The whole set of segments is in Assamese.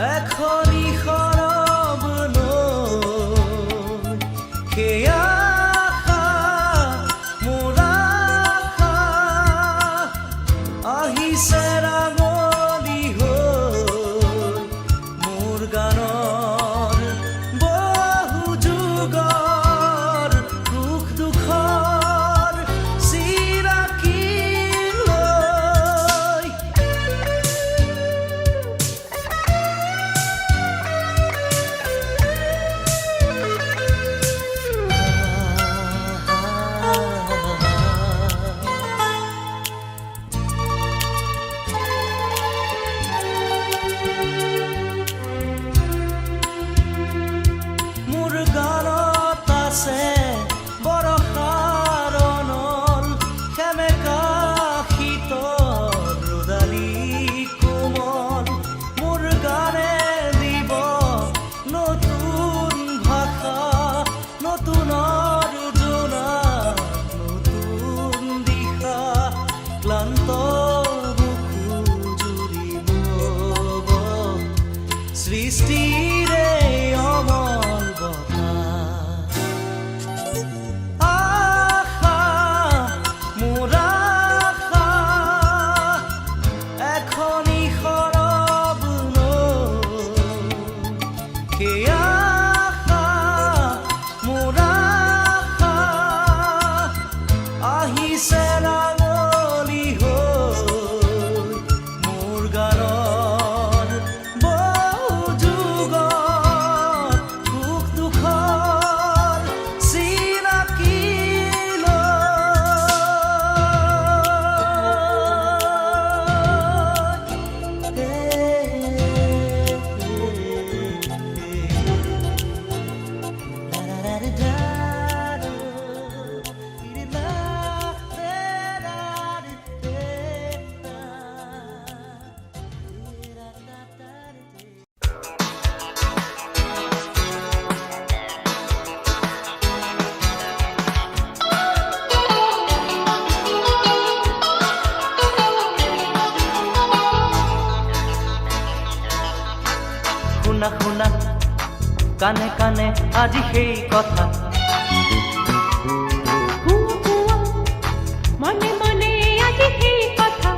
এখনি সৰব লৈ সেয়া আশা মোৰ আশা আহিছে ৰাঙলী হৈ মোৰ গানৰ বহু যুগৰ দুখ দুখৰ চিৰাকি লৈ মোৰ গানত আছে বৰষাৰ অনল সেমেকা শীতল ৰ'দালি কোমল মোৰ গানে দিব নতুন ভাষা নতুনৰ জোনাক নতুন দিশা ক্লান্ত বুকু জুৰিব সৃষ্টিৰে অমল বতাহ আশা মোৰ আশা এখনি সৰব লৈ সেয়া আশা মোৰ আশা আহিছে ৰাঙলী হৈ মোৰ গানৰ বহু যুগৰ দুখ দুখৰ চিনাকি শুনা শুনা কানে কানে আজি সেই কথা মনে মনে আজি সেই কথা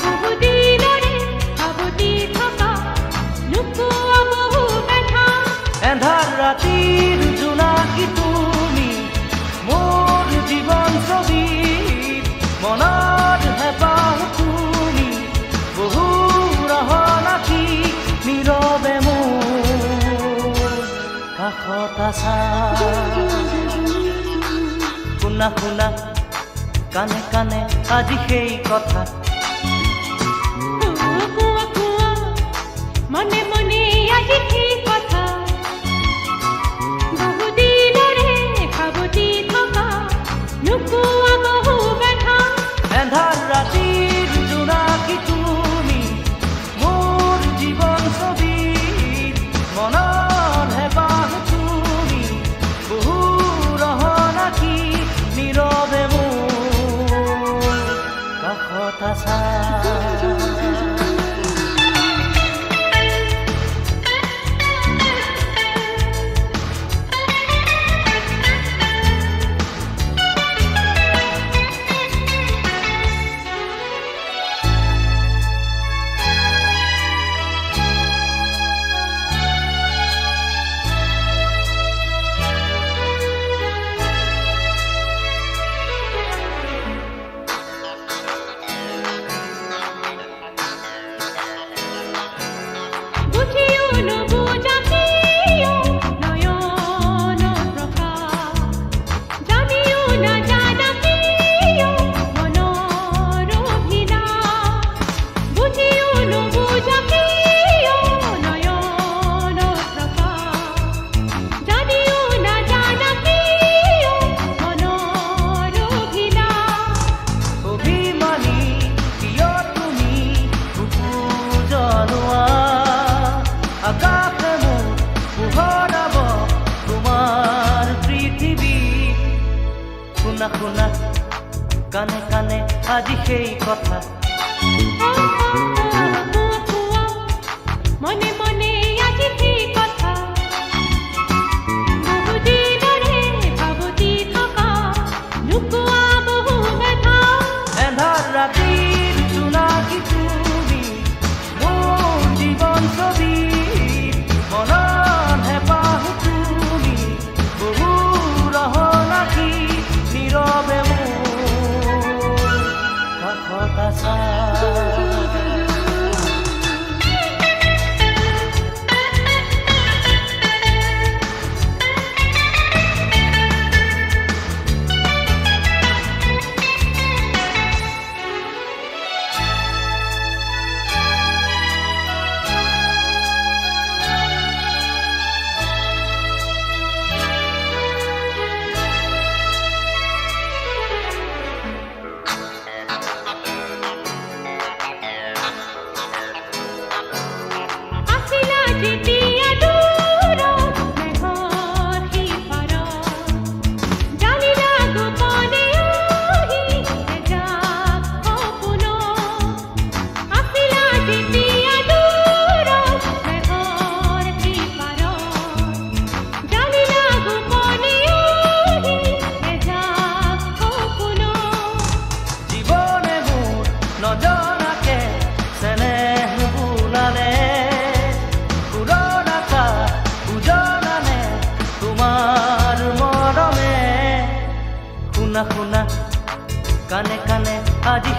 বহুদিনৰে সাৱটি থকা নোপোৱা বহু ব্যথা এন্ধাৰ ৰাতিৰ জোনাকী তুমি মোৰ জীৱন ছবি মনত হেঁপাহ তুমি বহু ৰহনাকি নীৰৱে মোৰ কাষত আছা শুনা শুনা কানে কানে আজি সেই কথা কোৱা কোৱা মনে মনে আজি সেই কথা বহুদিনৰে সাৱটি থকা নোপোৱা বহু ব্যথা এন্ধাৰ ৰাতিৰ জোনাকী তুমি মোৰ জীৱন ছবি মনত হেঁপাহ তুমি বহু ৰহনাকি নীৰৱে মোৰ কাষত আছা বুঝিও নুবুজা কিয় নয়ন প্ৰকাশ জানিও নাজানা কিয় মনৰ অভিলাষ বুঝিও নুবুজা কিয় নয়ন প্ৰকাশ জানিও নাজানা কিয় মনৰ অভিলাষ অভিমানী কিয় তুমি বুকু জ্বলোৱা আকাশে মোক পোহৰাব তোমাৰ পৃথিৱী শুনা শুনা কানে কানে আজি সেই কথা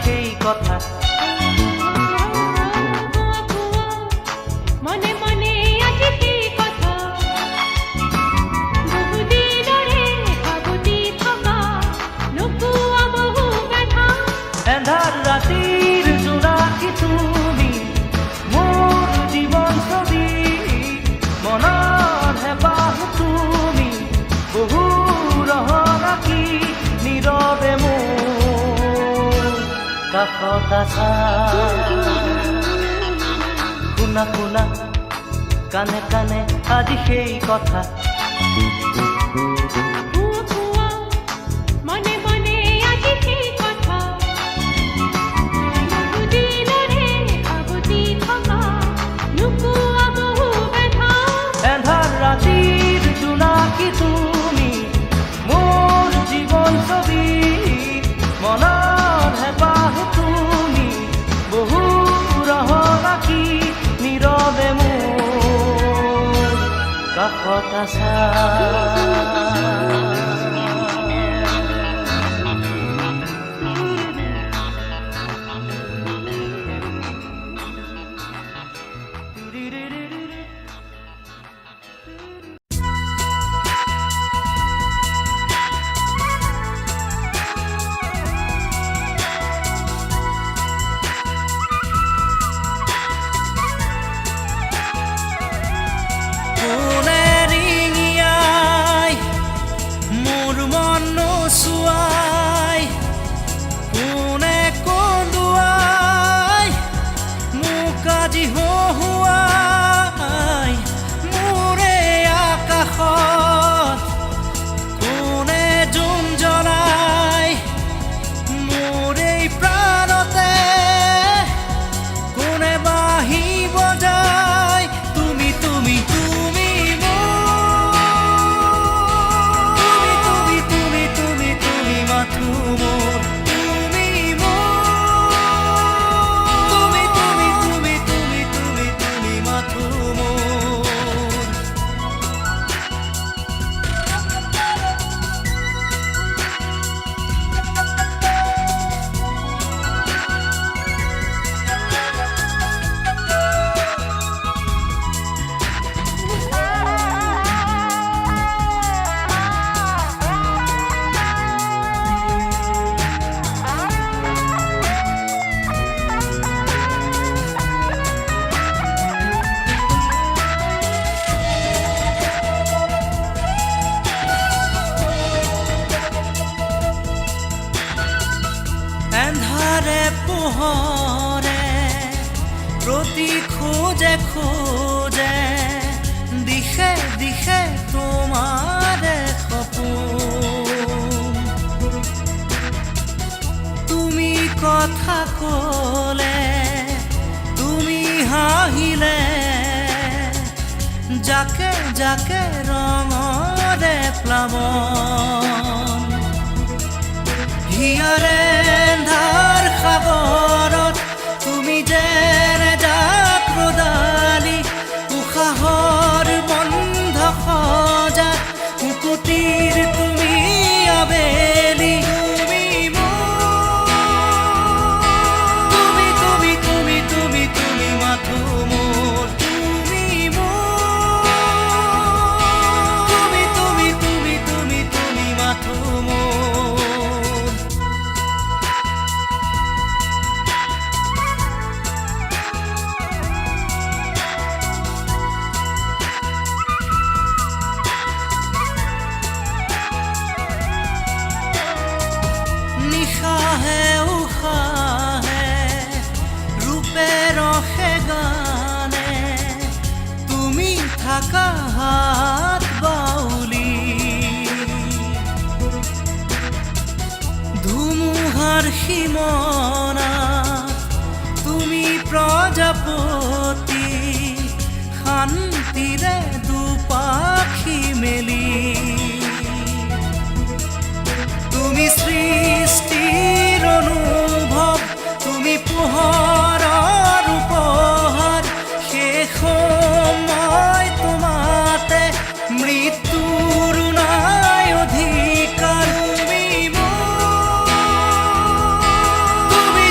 সেই কথা। মনে মনে আজি সেই কথা, বহুদিনৰে ভাবুতি থকা নোপোৱা বহু ব্যথা। এন্ধাৰ ৰাতিৰ জোনাকী তুমি মোৰ জীৱন ছবি, মনৰ হেঁপাহ তুমি বহু ৰহনাকি নীৰৱে মোৰ কাষত আছা। শুনা শুনা কানে কানে আজি সেই কথা। মনে মনে আজি সেই কথা, বহুদিনৰে ভাবুতি থকা নোপোৱা বহু ব্যথা। এন্ধাৰ ৰাতিৰ জোনাকী তুমি মোৰ জীৱন ছবি, মনৰ হেঁপাহ তুমি বহু ৰহনাকি নীৰৱে মোৰ কাষত আছা। কোনে ৰিঙিয়াই মোৰ মন নোচোৱাই, কোনে কন্দুৱাই মোক আজি হহুৱাই মোৰে আকাশত, কোনে জোন জ্বলাই মোৰ এই প্ৰাণতে, কোনে বাঁহী বজাই তুমি তুমি তুমি তুমি মাথো মোৰ, তুমি তুমি মাথো মোৰ। এন্ধাৰে পোহৰে প্ৰতি খোজে খোজে, দিশে দিশে তোমাৰে সপোন। তুমি কথা ক'লে, তুমি হাঁহিলে, যাকে যাকে ৰঙৰে প্লাৱন। হিয়াৰে এন্ধাৰ সাগৰত তুমি যেনে জাক ৰদালি, উশাহৰ বন্ধ সজা কুকুটিৰ তুমি আবেলি। তুমি মাথো মোৰ, তুমি মাথো মোৰ। নিশাহে উশাহে ৰূপে ৰসে গানে, তুমি থাকা হাত বাউলি। ধুমুহাৰ সীমনা তুমি প্ৰজাপতি, শান্তিৰে দুপাখি মেলি। তুমি সৃষ্টিৰ অনুভৱ, তুমি পোহৰৰ উপহাৰ, শেষ সময় তোমাতে মৃত্যুৰ নাই অধিকাৰ। তুমি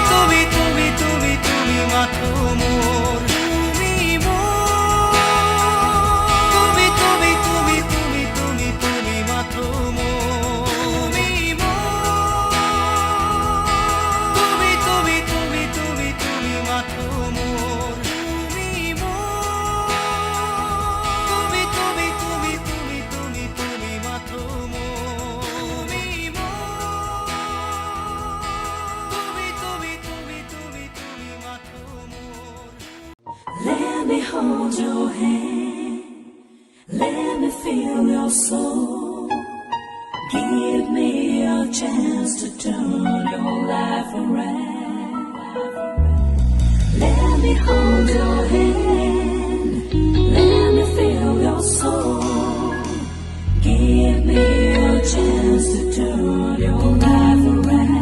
me hold your hand. Let me feel your soul. Give me a chance to turn your life around. Let me hold your hand. Let me feel your soul. Give me a chance to turn your life around.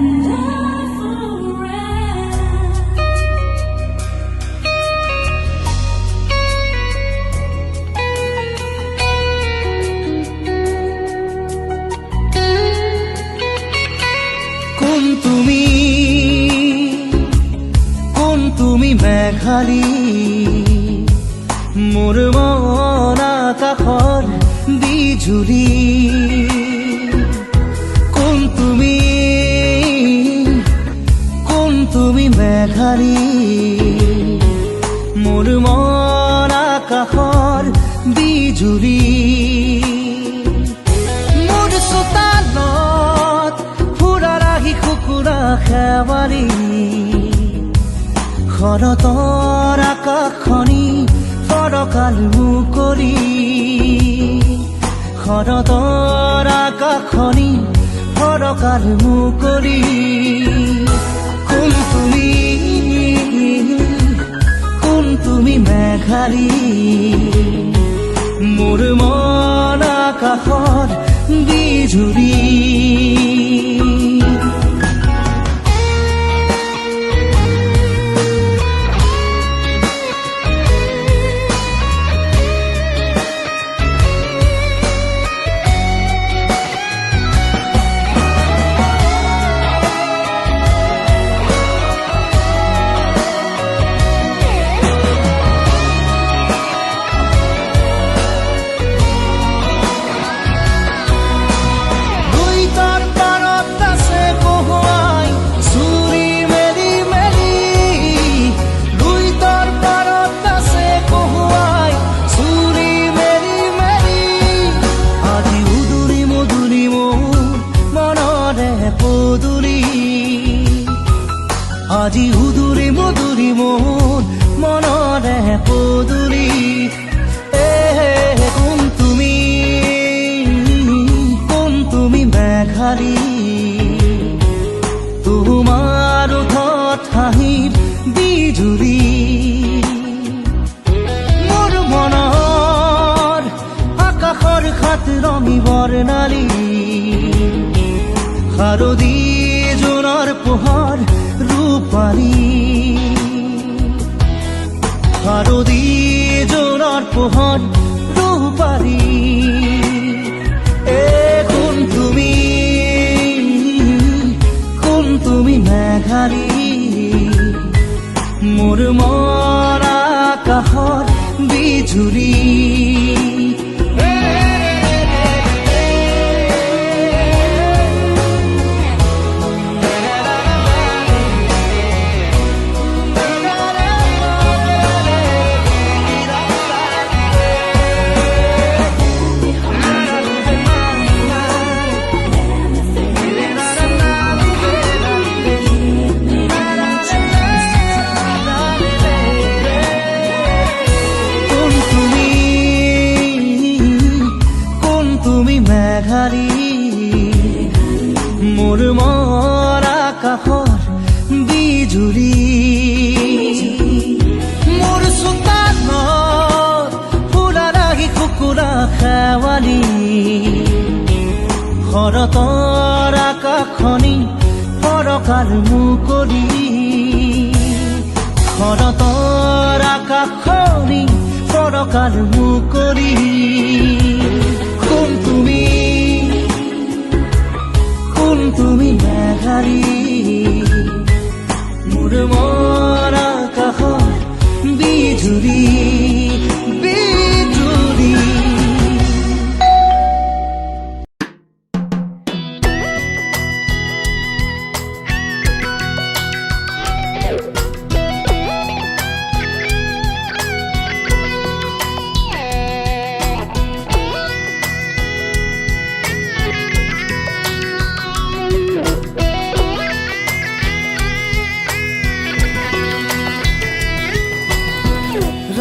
তুমি মেঘালী মোৰ মন আকাশৰ বিজুলী কোন তুমি মেঘালী মোৰ মন আকাশৰ বিজুলী মোৰ চোতালত ফুৰা ৰাহি কুকুৰা খেৱালী শৰতৰ আকাশখনি ফৰকাল মুকলি শৰতৰ আকাশখনি ফৰকাল মুকলি কোন তুমি মেঘালী মোৰ মন আকাশৰ বিজুলী আজি উদুৰি মধুৰি মোৰ মনৰে পদুলি কোন তুমি মেঘালী তোমাৰ ওঠত হাঁহিৰ বিজুলী মোৰ মনৰ আকাশৰ খাত ৰঙী বৰ্ণালী শাৰদী জোনৰ পোহৰ ৰূপালী শাৰদী জোনৰ পোহৰ ৰূপালী কোন তুমি মেঘালী মোৰ মন আকাশৰ বিজুলী মোৰ মন আকাশৰ বিজুলী মোৰ চোতালত ফুৰা ৰাহি কুকুৰা খেৱালী শৰতৰ আকাশখনি ফৰকাল মুকলি শৰতৰ আকাশখনি ফৰকাল মুকলি কোন তুমি মেঘালী মোৰ মন আকাশৰ বিজুলী বিজুলী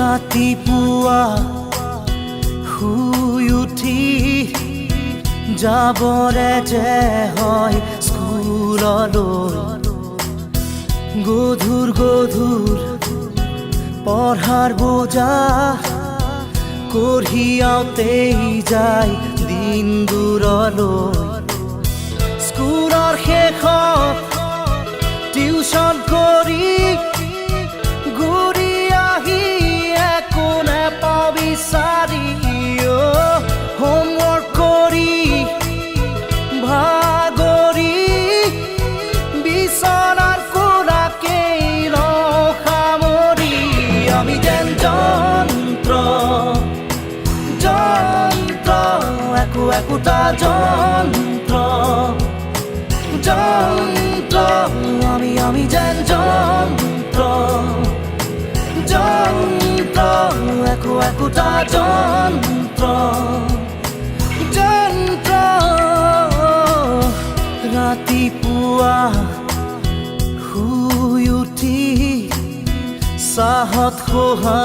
ৰাতিপুৱা শুই উঠি যাবৰে যে হয় স্কুললৈ গধুৰ গধুৰ পঢ়াৰ বোজা কঢ়িয়াওঁতেই যায় দিন দূৰলৈ স্কুলৰ শেষত টিউচন কৰি ঘূৰি আহি একো নেপাওঁ বিচাৰি হোমৱৰ্ক কৰি ভাগৰি বিচনাৰ কোলাকেই লওঁ সামৰি আমি যেন যন্ত্ৰ যন্ত্ৰ একো একোটা যন্ত্ৰ যন্ত্ৰ আমি যেন যন্ত্ৰ যন্ত্ৰ একো একোটা যন্ত্ৰ যন্ত্ৰ ৰাতিপুৱা শুই উঠি চাহত খোহা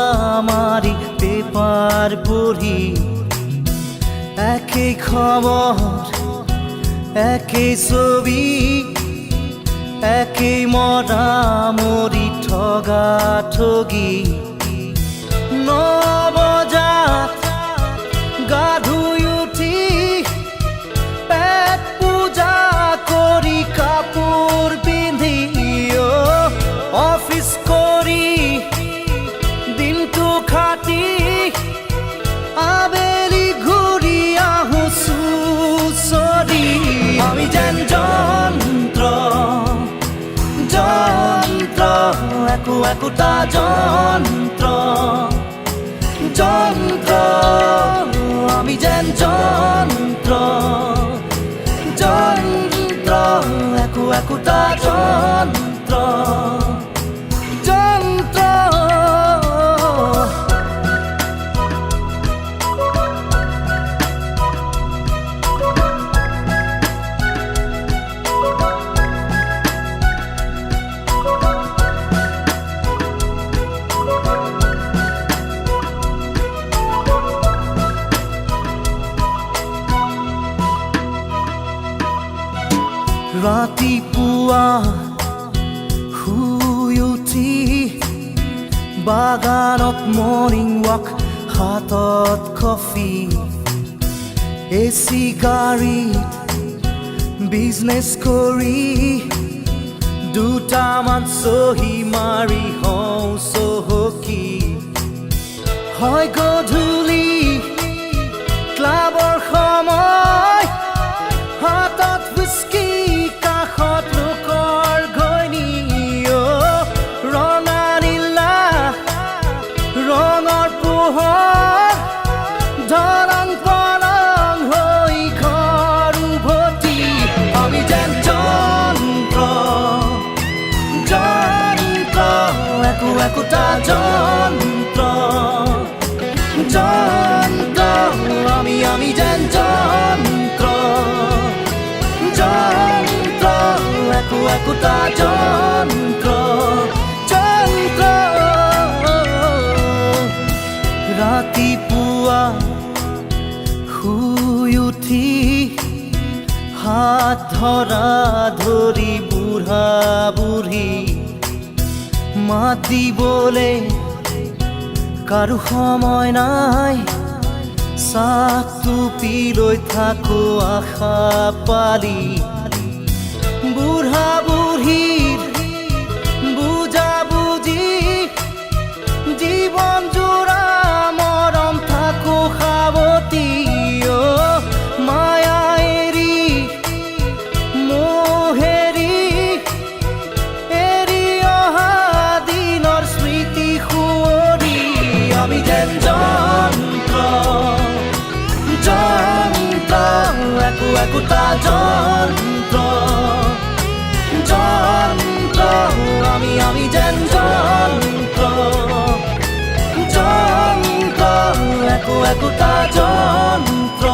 মাৰি পেপাৰ পঢ়ি একেই খবৰ একেই ছবি একেই মৰামৰি ঠগা ঠগি 9 বজাত গা ধুই উঠি পেট পূজা কৰি কাপোৰ পিন্ধি অফিচ কৰি দিনটো খাটি আবেলি ঘূৰি আহো চুচৰি আমি যেন যন্ত্ৰ যন্ত্ৰ একো একোটা যন্ত্ৰ যন্ত্ৰ আমি যেন যন্ত্ৰ যন্ত্ৰ একো একোটা যন্ত্ৰ যন্ত্ৰ ৰাতিপুৱা শুই উঠি বাগানত মৰ্ণিং ৱাক হাতত কফি এচি গাড়ীত বিজনেছ কৰি দুটামান চহী মাৰি হওঁ চহকী হয় গধূলি ক্লাবৰ সময় হাতত হুইস্কি কাষত লোকৰ ঘৈণী ৰঙা নীলা ৰঙৰ পোহৰ ধৰণ পলং হৈ ঘৰ উভতি আমি যেন যন্ত্ৰ যন্ত্ৰ একো একোটা যন্ত্ৰ যন্ত্ৰ আমি যেন যন্ত্ৰ যন্ত্ৰ একো একোটা যন্ত্ৰ যন্ত্ৰ ৰাতিপুৱা শুই উঠি হাত ধৰা ধৰি বুঢ়া বুঢ়ী মাত দিবলে কাৰো সময় নাই চাহটো পি লৈ থাকো আশা পালি বুঢ়া বুঢ়ীৰ বুজা বুজি জীৱন জোৰা মৰম থাকো সাৱতি মায়া এৰি মোহেৰি এৰি অহা দিনৰ স্মৃতি সুঁৱৰি আমি যেন যন্ত্ৰ যন্ত্ৰ একো একোটা যন্ত্ৰ যন্ত্ৰ আমি যেন যন্ত্ৰ যন্ত্ৰ একো একোটা যন্ত্ৰ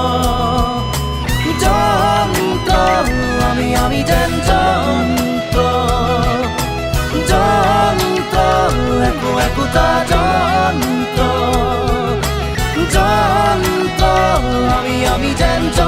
যন্ত্ৰ আমি যেন যন্ত্ৰ যন্ত্ৰ একো একোটা যন্ত্ৰ আমি জ্যান্ত